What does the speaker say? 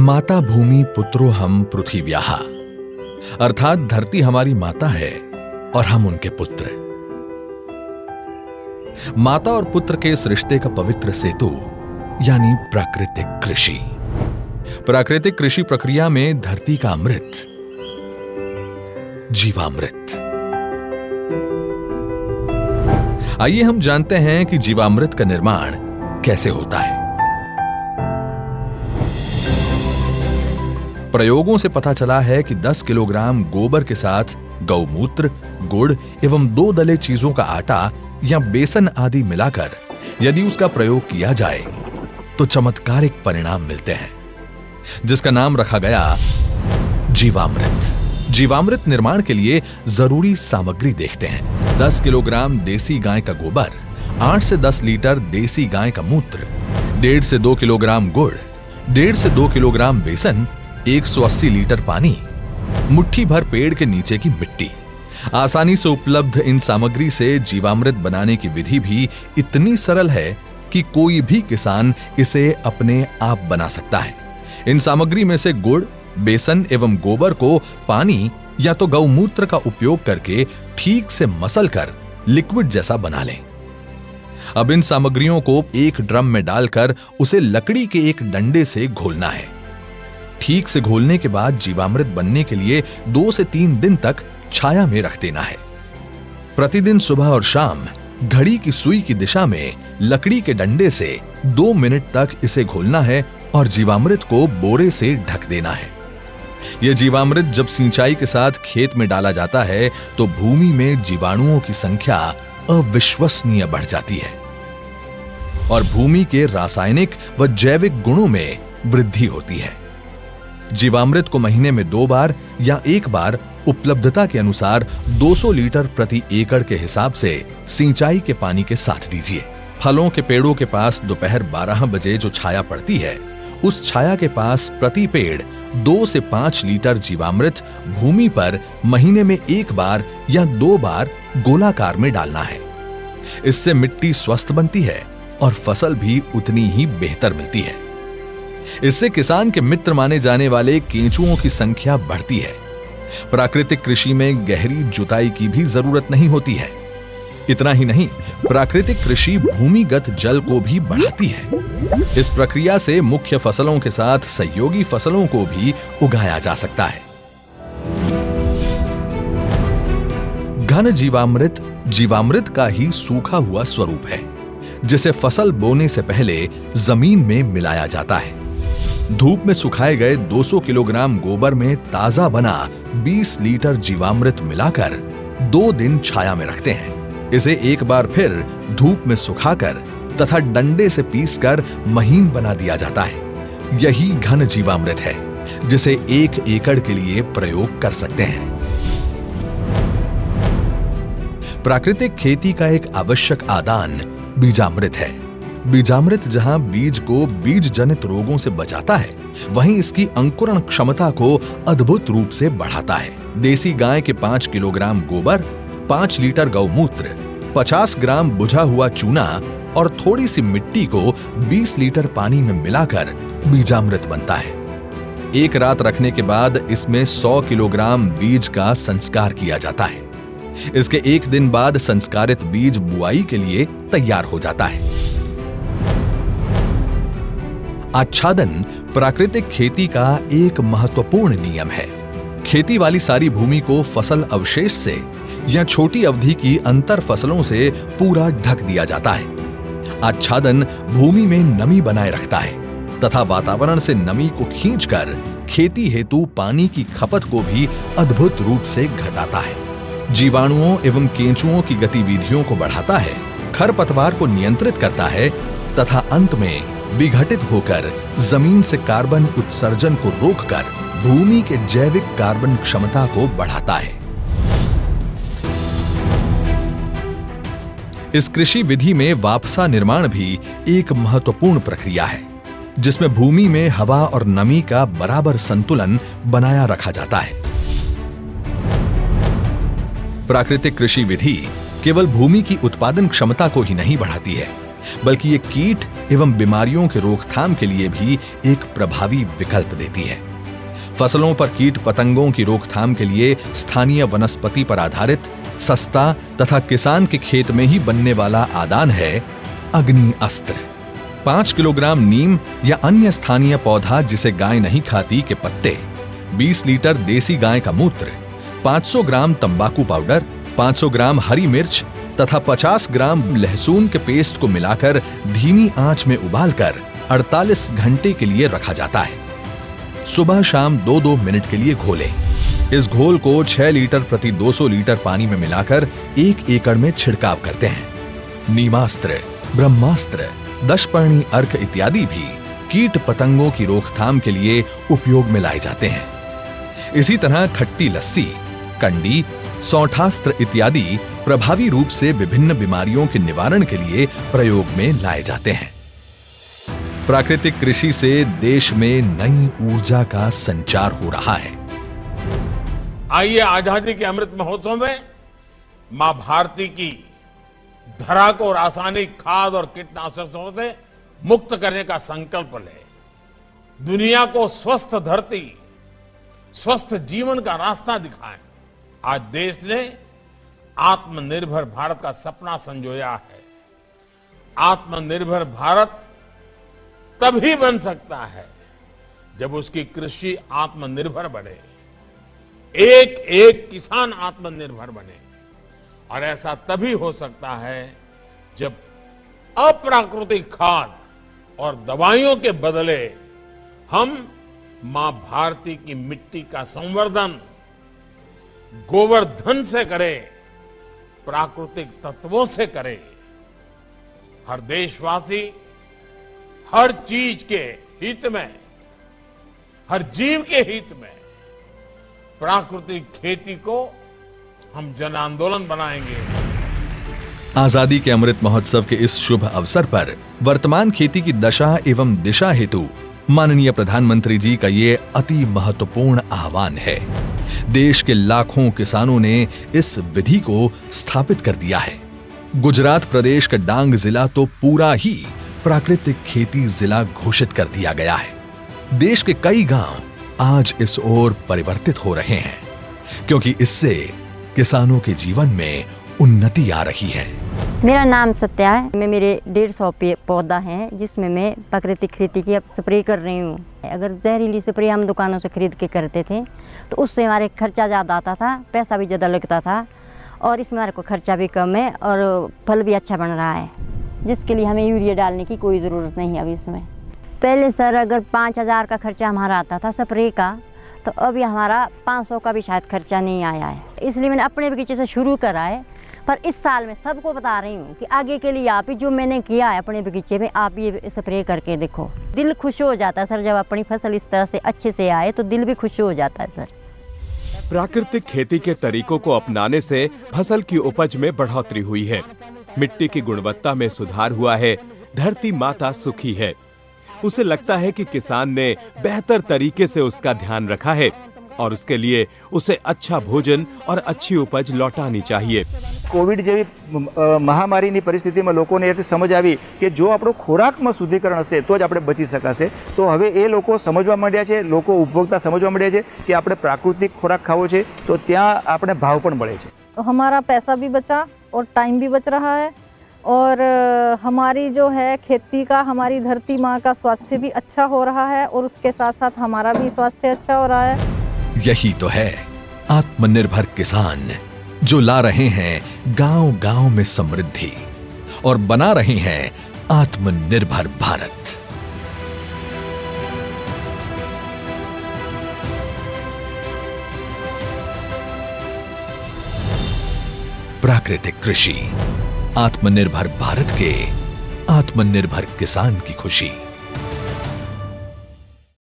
माता भूमि पुत्रो हम पृथिव्याः, अर्थात धरती हमारी माता है और हम उनके पुत्र। माता और पुत्र के इस रिश्ते का पवित्र सेतु यानी प्राकृतिक कृषि। प्राकृतिक कृषि प्रक्रिया में धरती का अमृत, जीवामृत। आइए हम जानते हैं कि जीवामृत का निर्माण कैसे होता है। प्रयोगों से पता चला है कि 10 किलोग्राम गोबर के साथ गौमूत्र, गुड़ एवं 2 दले चीजों का आटा या बेसन आदि मिलाकर यदि उसका प्रयोग किया जाए तो चमत्कारिक परिणाम मिलते हैं, जिसका नाम रखा गया जीवामृत। जीवामृत निर्माण के लिए जरूरी सामग्री देखते हैं। 10 किलोग्राम देसी गाय का गोबर, 8 से 10 लीटर देसी गाय का मूत्र, 1.5 से 2 किलोग्राम गुड़, 1.5 से 2 किलोग्राम बेसन, 180 लीटर पानी, मुट्ठी भर पेड़ के नीचे की मिट्टी। आसानी से उपलब्ध इन सामग्री से जीवामृत बनाने की विधि भी इतनी सरल है कि कोई भी किसान इसे अपने आप बना सकता है। इन सामग्री में से गुड़, बेसन एवं गोबर को पानी या तो गौमूत्र का उपयोग करके ठीक से मसलकर लिक्विड जैसा बना लें। अब इन सामग्रियों को एक ड्रम में डालकर उसे लकड़ी के एक डंडे से घोलना है। ठीक से घोलने के बाद जीवामृत बनने के लिए 2 से 3 दिन तक छाया में रख देना है। प्रतिदिन सुबह और शाम घड़ी की सुई की दिशा में लकड़ी के डंडे से 2 मिनट तक इसे घोलना है और जीवामृत को बोरे से ढक देना है। यह जीवामृत जब सिंचाई के साथ खेत में डाला जाता है तो भूमि में जीवाणुओं की संख्या अविश्वसनीय बढ़ जाती है और भूमि के रासायनिक व जैविक गुणों में वृद्धि होती है। जीवामृत को महीने में 2 बार या 1 बार उपलब्धता के अनुसार 200 लीटर प्रति एकड़ के हिसाब से सिंचाई के पानी के साथ दीजिए। फलों के पेड़ों के पास दोपहर 12 बजे जो छाया पड़ती है, उस छाया के पास प्रति पेड़ 2 से 5 लीटर जीवामृत भूमि पर महीने में 1 बार या 2 बार गोलाकार में डालना है। इससे मिट्टी स्वस्थ बनती है और फसल भी उतनी ही बेहतर मिलती है। इससे किसान के मित्र माने जाने वाले केंचुओं की संख्या बढ़ती है। प्राकृतिक कृषि में गहरी जुताई की भी जरूरत नहीं होती है। इतना ही नहीं, प्राकृतिक कृषि भूमिगत जल को भी बढ़ाती है। इस प्रक्रिया से मुख्य फसलों के साथ सहयोगी फसलों को भी उगाया जा सकता है। घन जीवामृत जीवामृत का ही सूखा हुआ स्वरूप है, जिसे फसल बोने से पहले जमीन में मिलाया जाता है। धूप में सुखाए गए 200 किलोग्राम गोबर में ताजा बना 20 लीटर जीवामृत मिलाकर 2 दिन छाया में रखते हैं। इसे एक बार फिर धूप में सुखाकर तथा डंडे से पीसकर महीन बना दिया जाता है। यही घन जीवामृत है, जिसे 1 एकड़ के लिए प्रयोग कर सकते हैं। प्राकृतिक खेती का एक आवश्यक आदान बीजामृत है। बीजामृत जहां बीज को बीज जनित रोगों से बचाता है, वहीं इसकी अंकुरण क्षमता को अद्भुत रूप से बढ़ाता है। देसी गाय के 5 किलोग्राम गोबर, 5 लीटर गौमूत्र, 50 ग्राम बुझा हुआ चूना और थोड़ी सी मिट्टी को 20 लीटर पानी में मिलाकर बीजामृत बनता है। एक रात रखने के बाद इसमें 100 किलोग्राम बीज का संस्कार किया जाता है। इसके 1 दिन बाद संस्कारित बीज बुआई के लिए तैयार हो जाता है। आच्छादन प्राकृतिक खेती का एक महत्वपूर्ण नियम है। खेती वाली सारी भूमि को फसल अवशेष से या छोटी अवधि की अंतर फसलों से पूरा ढक दिया जाता है। आच्छादन भूमि में नमी बनाए रखता है तथा वातावरण से नमी को खींचकर खेती हेतु पानी की खपत को भी अद्भुत रूप से घटाता है। जीवाणुओं एवं केंचुओं की गतिविधियों को बढ़ाता है, खरपतवार को नियंत्रित करता है तथा अंत में विघटित होकर जमीन से कार्बन उत्सर्जन को रोककर भूमि के जैविक कार्बन क्षमता को बढ़ाता है। इस कृषि विधि में वापसा निर्माण भी एक महत्वपूर्ण प्रक्रिया है, जिसमें भूमि में हवा और नमी का बराबर संतुलन बनाया रखा जाता है। प्राकृतिक कृषि विधि केवल भूमि की उत्पादन क्षमता को ही नहीं बढ़ाती है, बल्कि ये कीट एवं बीमारियों के रोकथाम के लिए भी एक प्रभावी विकल्प देती है। फसलों पर कीट पतंगों की रोकथाम के लिए स्थानीय वनस्पति पर आधारित सस्ता तथा किसान के खेत में ही बनने वाला आदान है अग्नि अस्त्र। 5 किलोग्राम नीम या अन्य स्थानीय पौधा जिसे गाय नहीं खाती के पत्ते, 20 लीटर देसी गाय का मूत्र, 500 ग्राम तंबाकू पाउडर, 500 ग्राम हरी मिर्च तथा 50 ग्राम लहसुन के पेस्ट को मिलाकर धीमी आंच में उबालकर 48 घंटे के लिए रखा जाता है। सुबह शाम 2-2 मिनट के लिए घोलें। इस घोल को 6 लीटर प्रति 200 लीटर पानी में मिलाकर 1 एकड़ में छिड़काव करते हैं। नीमास्त्र, ब्रह्मास्त्र, दशपर्णी अर्क इत्यादि भी कीट पतंगों की रोकथाम के लिए उपयोग में लाए जाते हैं। इसी तरह खट्टी लस्सी, कंडी, सौठास्त्र इत्यादि प्रभावी रूप से विभिन्न बीमारियों के निवारण के लिए प्रयोग में लाए जाते हैं। प्राकृतिक कृषि से देश में नई ऊर्जा का संचार हो रहा है। आइए आजादी के अमृत महोत्सव में मां भारती की धरा को रासायनिक खाद और कीटनाशकों से मुक्त करने का संकल्प ले। दुनिया को स्वस्थ धरती, स्वस्थ जीवन का रास्ता दिखाएं। आज देश ने आत्मनिर्भर भारत का सपना संजोया है। आत्मनिर्भर भारत तभी बन सकता है जब उसकी कृषि आत्मनिर्भर बने, एक एक किसान आत्मनिर्भर बने। और ऐसा तभी हो सकता है जब अप्राकृतिक खाद और दवाइयों के बदले हम मां भारती की मिट्टी का संवर्धन गोवर्धन से करें, प्राकृतिक तत्वों से करें। हर देशवासी हर चीज के हित में, हर जीव के हित में प्राकृतिक खेती को हम जन आंदोलन बनाएंगे। आजादी के अमृत महोत्सव के इस शुभ अवसर पर वर्तमान खेती की दशा एवं दिशा हेतु माननीय प्रधानमंत्री जी का ये अति महत्वपूर्ण आह्वान है। देश के लाखों किसानों ने इस विधि को स्थापित कर दिया है। गुजरात प्रदेश का डांग जिला तो पूरा ही प्राकृतिक खेती जिला घोषित कर दिया गया है। देश के कई गांव आज इस ओर परिवर्तित हो रहे हैं, क्योंकि इससे किसानों के जीवन में उन्नति आ रही है। मेरा नाम सत्या है। मैं मेरे 150 पौधा हैं जिसमें मैं प्राकृतिक खेती की अब स्प्रे कर रही हूँ। अगर जहरीली स्प्रे हम दुकानों से खरीद के करते थे तो उससे हमारे खर्चा ज़्यादा आता था, पैसा भी ज़्यादा लगता था, और इसमें हमारे को खर्चा भी कम है और फल भी अच्छा बन रहा है, जिसके लिए हमें यूरिया डालने की कोई ज़रूरत नहीं है अभी इसमें। पहले सर अगर 5,000 का खर्चा हमारा आता था स्प्रे का, तो अभी हमारा 500 का भी शायद खर्चा नहीं आया है। इसलिए मैंने अपने बगीचे से शुरू करा है, पर इस साल मैं सबको बता रही हूँ कि आगे के लिए आप ही जो मैंने किया है अपने बगीचे में, आप ये स्प्रे करके देखो। दिल खुश हो जाता है सर, जब अपनी फसल इस तरह से अच्छे से आए तो दिल भी खुश हो जाता है सर। प्राकृतिक खेती के तरीकों को अपनाने से फसल की उपज में बढ़ोतरी हुई है, मिट्टी की गुणवत्ता में सुधार हुआ है, धरती माता सुखी है। उसे लगता है कि किसान ने बेहतर तरीके से उसका ध्यान रखा है और उसके लिए उसे अच्छा भोजन और अच्छी उपज लौटानी चाहिए। कोविड જેવી મહામારીની પરિસ્થિતિમાં લોકોને એટલી સમજ આવી કે જો આપણો ખોરાકમાં શુદ્ધિકરણ હશે તો જ આપણે બચી શકાશે। તો હવે એ લોકો સમજવા માંડ્યા છે, લોકો ઉપભોક્તા સમજવા માંડ્યા છે કે આપણે પ્રાકૃતિક ખોરાક ખાવો છે, તો ત્યાં આપણે ભાવ પણ મળે છે। तो हमारा पैसा भी बचा और टाइम भी बच रहा है, और हमारी जो है खेती का, हमारी धरती माँ का स्वास्थ्य भी अच्छा हो रहा है, और उसके साथ साथ हमारा भी स्वास्थ्य अच्छा हो रहा है। यही तो है आत्मनिर्भर किसान, जो ला रहे हैं गांव-गांव में समृद्धि और बना रहे हैं आत्मनिर्भर भारत। प्राकृतिक कृषि, आत्मनिर्भर भारत के आत्मनिर्भर किसान की खुशी।